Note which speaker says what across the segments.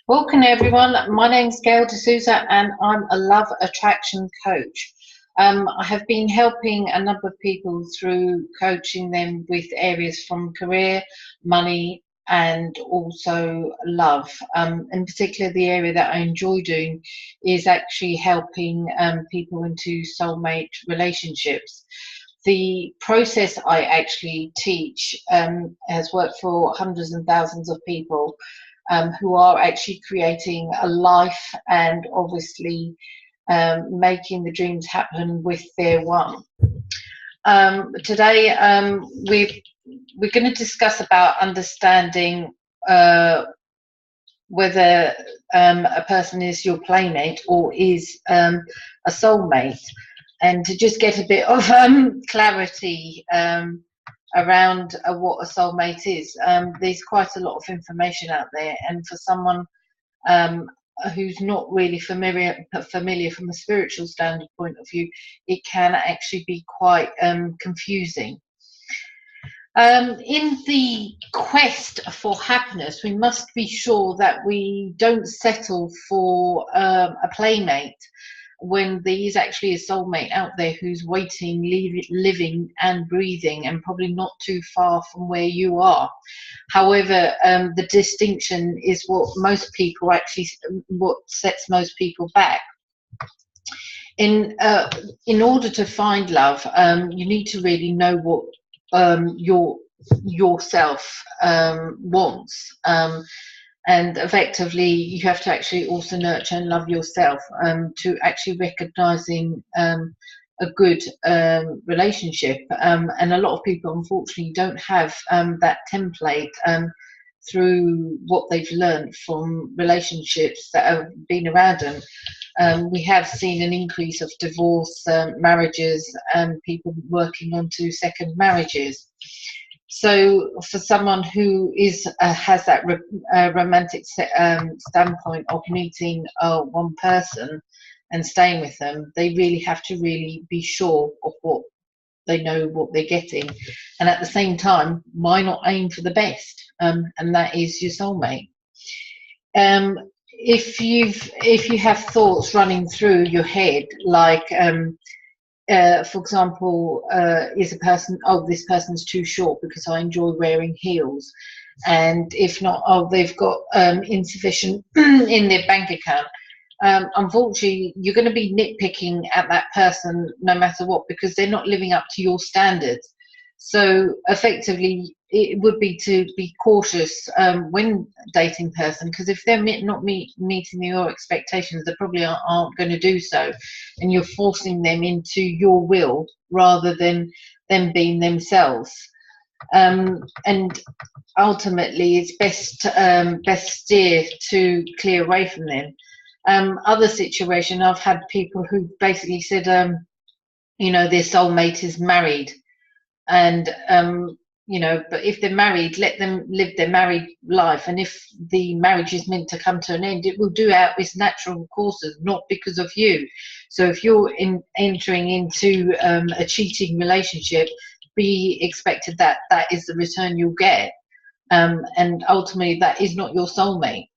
Speaker 1: Welcome everyone. My name's Gail D'Souza and I'm a love attraction coach. I have been helping a number of people through coaching them with areas from career, money and also love. In particular, the area that I enjoy doing is actually helping people into soulmate relationships. The process I actually teach has worked for hundreds and thousands of people who are actually creating a life and obviously making the dreams happen with their one. Today we're going to discuss about understanding whether a person is your playmate or is a soulmate, and to just get a bit of clarity around what a soulmate is. There's quite a lot of information out there, and for someone who's not really familiar from a spiritual standard point of view, it can actually be quite confusing. In the quest for happiness, we must be sure that we don't settle for a playmate when there is actually a soulmate out there who's waiting, living and breathing, and probably not too far from where you are. However, the distinction is what sets most people back. In order to find love, you need to really know what yourself wants. And effectively, you have to actually also nurture and love yourself to actually recognizing a good relationship. And a lot of people, unfortunately, don't have that template through what they've learned from relationships that have been around them. We have seen an increase of divorce, marriages, and people working on to second marriages. So for someone who has that romantic standpoint of meeting one person and staying with them, they really have to really be sure of what they know, what they're getting. And at the same time, why not aim for the best? And that is your soulmate. If you have thoughts running through your head like, for example, is a person, oh, this person's too short because I enjoy wearing heels, and if not, oh, they've got insufficient in their bank account. Unfortunately, you're going to be nitpicking at that person no matter what, because they're not living up to your standards. So effectively, it would be to be cautious when dating person, because if they're not meeting your expectations, they probably aren't going to do so, and you're forcing them into your will rather than them being themselves. And ultimately, it's best steer to clear away from them. Other situation, I've had people who basically said, their soulmate is married. And but if they're married, let them live their married life, and if the marriage is meant to come to an end, it will do out its natural courses, not because of you. So if you're entering into a cheating relationship, be expected that is the return you'll get, and ultimately that is not your soulmate.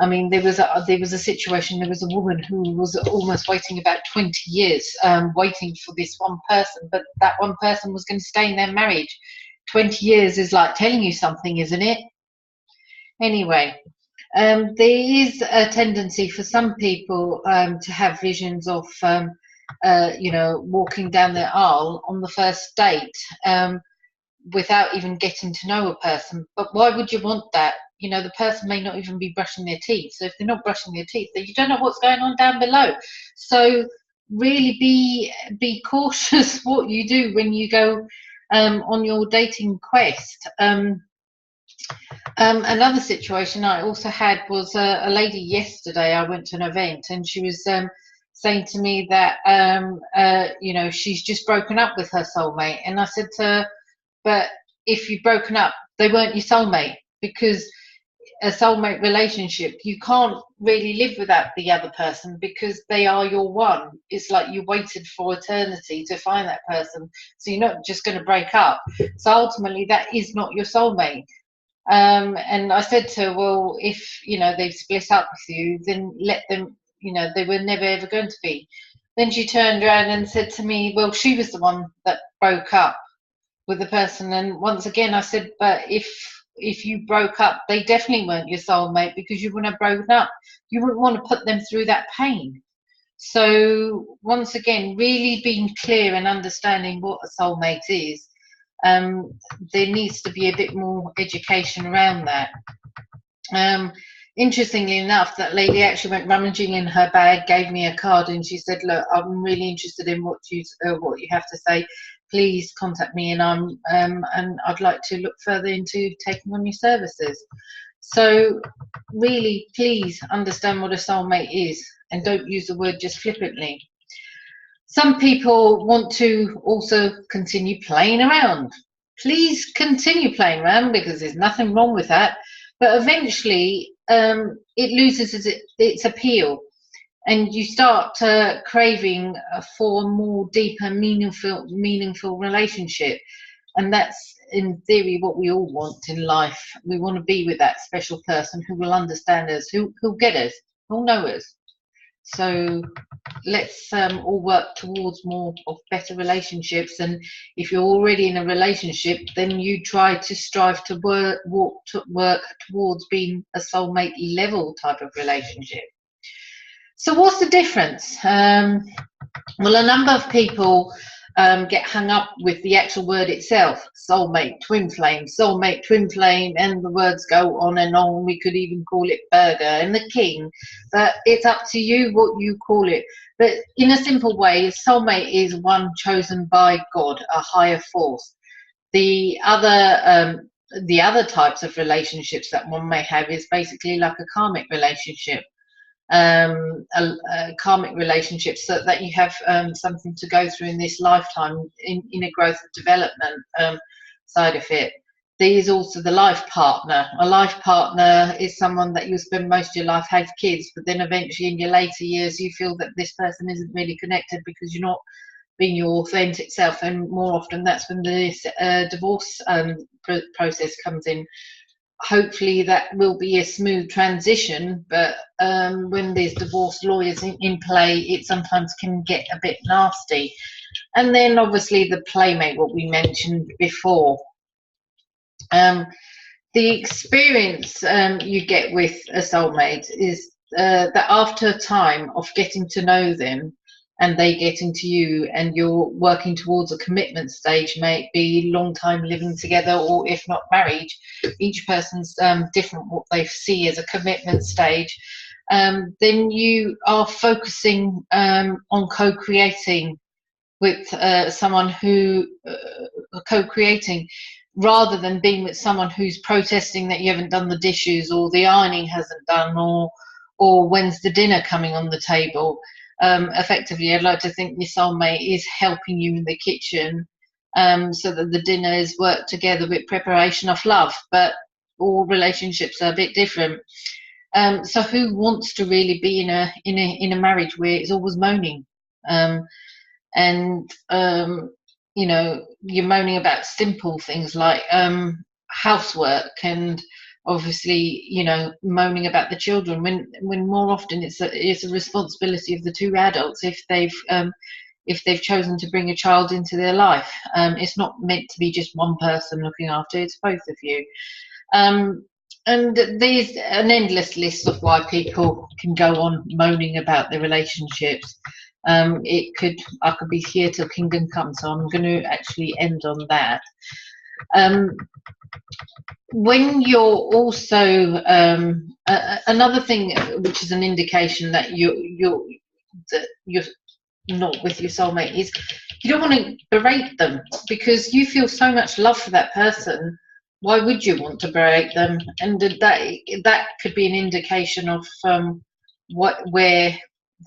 Speaker 1: I mean, there was a situation. There was a woman who was almost waiting about 20 years, waiting for this one person, but that one person was going to stay in their marriage. 20 years is like telling you something, isn't it? Anyway, there is a tendency for some people to have visions of, walking down the aisle on the first date without even getting to know a person. But why would you want that? The person may not even be brushing their teeth. So if they're not brushing their teeth, then you don't know what's going on down below. So really be cautious what you do when you go on your dating quest. Another situation I also had was a lady yesterday. I went to an event and she was saying to me that she's just broken up with her soulmate, and I said to her, but if you've broken up, they weren't your soulmate, because a soulmate relationship, you can't really live without the other person because they are your one. It's like you waited for eternity to find that person, so you're not just going to break up. So ultimately that is not your soulmate. And I said to her, well, if, they've split up with you, then let them, they were never ever going to be. Then she turned around and said to me, well, she was the one that broke up with the person. And once again, I said, but if you broke up, they definitely weren't your soulmate, because you wouldn't have broken up. You wouldn't want to put them through that pain. So once again, really being clear and understanding what a soulmate is. There needs to be a bit more education around that. Interestingly enough, that lady actually went rummaging in her bag, gave me a card, and she said, look, I'm really interested in what you have to say. Please contact me, and I'd like to look further into taking on your services. So really, please understand what a soulmate is, and don't use the word just flippantly. Some people want to also continue playing around. Please continue playing around, because there's nothing wrong with that. But eventually, it loses its appeal, and you start craving for a more deeper, meaningful relationship. And that's, in theory, what we all want in life. We want to be with that special person who will understand us, who'll get us, who'll know us. So let's all work towards more of better relationships. And if you're already in a relationship, then you try to strive to work towards being a soulmate level type of relationship. So what's the difference? Well, a number of people get hung up with the actual word itself: soulmate, twin flame, and the words go on and on. We could even call it burger and the king, but it's up to you what you call it. But in a simple way, soulmate is one chosen by God, a higher force. The other types of relationships that one may have is basically like a karmic relationship. A karmic relationship, so that you have something to go through in this lifetime, in a growth and development side of it. There is also the life partner. A life partner is someone that you'll spend most of your life, have kids, but then eventually in your later years you feel that this person isn't really connected because you're not being your authentic self, and more often that's when the divorce process comes in. Hopefully that will be a smooth transition, but when there's divorce lawyers in play, it sometimes can get a bit nasty. And then obviously the playmate, what we mentioned before. The experience you get with a soulmate is that after time of getting to know them, and they getting to you, and you're working towards a commitment stage, may it be long time living together, or if not marriage, each person's different what they see as a commitment stage. Then you are focusing on co-creating with someone who co-creating, rather than being with someone who's protesting that you haven't done the dishes, or the ironing hasn't done, or when's the dinner coming on the table. Effectively, I'd like to think your soulmate is helping you in the kitchen, so that the dinner is worked together with preparation of love. But all relationships are a bit different. So who wants to really be in a marriage where it's always moaning? And you're moaning about simple things like housework, and obviously moaning about the children, when more often it's a responsibility of the two adults if they've chosen to bring a child into their life. It's not meant to be just one person looking after, it's both of you. And there's an endless list of why people can go on moaning about their relationships. I could be here till kingdom come, so I'm going to actually end on that. When you're also another thing, which is an indication that you're not with your soulmate, is you don't want to berate them, because you feel so much love for that person. Why would you want to berate them? And that could be an indication of where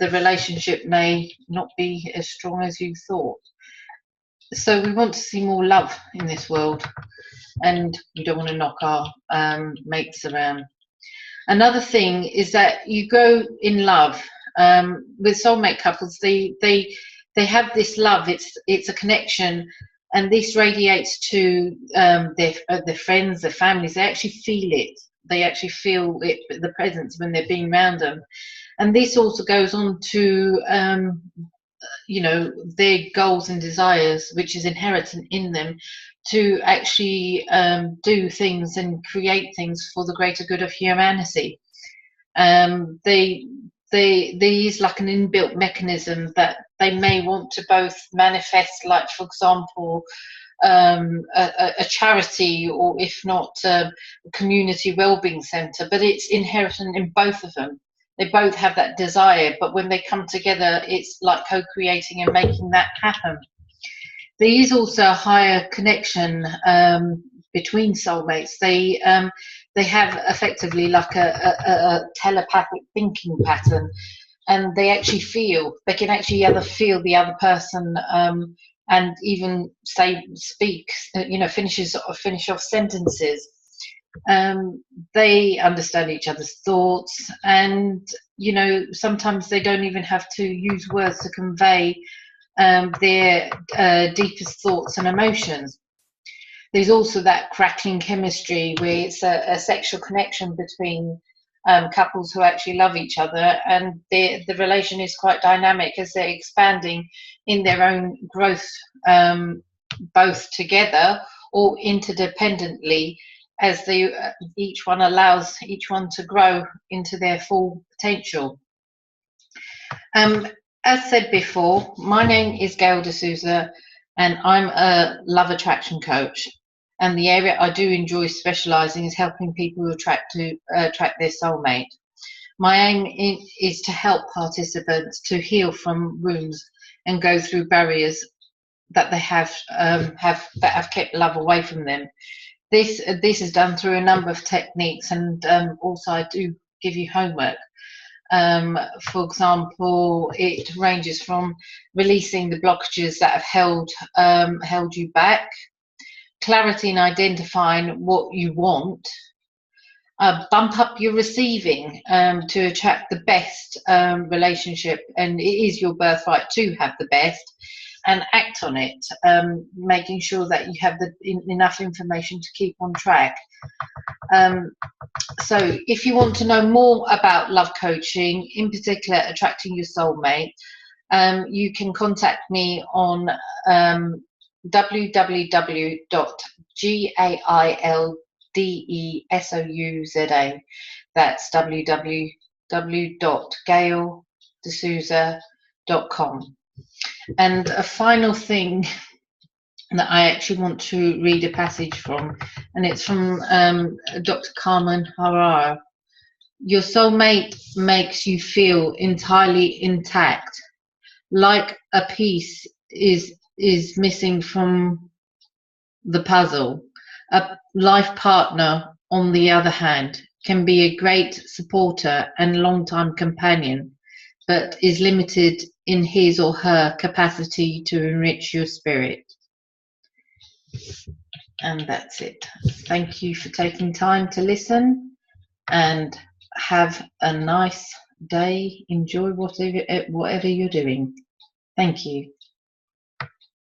Speaker 1: the relationship may not be as strong as you thought. So we want to see more love in this world, and we don't want to knock our mates around. Another thing is that you go in love with soulmate couples. They have this love. It's a connection, and this radiates to their friends, their families. They actually feel it. They actually feel it, the presence when they're being around them. And this also goes on to their goals and desires, which is inherent in them, to actually do things and create things for the greater good of humanity. There is like an inbuilt mechanism that they may want to both manifest, like for example, a charity, or if not a community wellbeing centre, but it's inherent in both of them. They both have that desire, but when they come together, it's like co-creating and making that happen. There is also a higher connection between soulmates. They have effectively like a telepathic thinking pattern, and they actually feel. They can actually either feel the other person, and even speak. Finish off sentences. They understand each other's thoughts, and sometimes they don't even have to use words to convey their deepest thoughts and emotions. There's also that crackling chemistry where it's a sexual connection between couples who actually love each other, and the relation is quite dynamic as they're expanding in their own growth, both together or interdependently, as each one allows each one to grow into their full potential. As said before, my name is Gail D'Souza, and I'm a love attraction coach. And the area I do enjoy specialising is helping people attract their soulmate. My aim is to help participants to heal from wounds and go through barriers that they have kept love away from them. This is done through a number of techniques, and also I do give you homework. For example, it ranges from releasing the blockages that have held you back, clarity in identifying what you want, bump up your receiving to attract the best relationship, and it is your birthright to have the best, and act on it, making sure that you have enough information to keep on track. So if you want to know more about love coaching, in particular attracting your soulmate, you can contact me on www.gaildesouza. That's www.gaildesouza.com. And a final thing that I actually want to read a passage from, and it's from Dr. Carmen Herrera. Your soulmate makes you feel entirely intact, like a piece is missing from the puzzle. A life partner, on the other hand, can be a great supporter and long-time companion, but is limited in his or her capacity to enrich your spirit. And that's it. Thank you for taking time to listen, and have a nice day. Enjoy whatever you're doing. Thank you.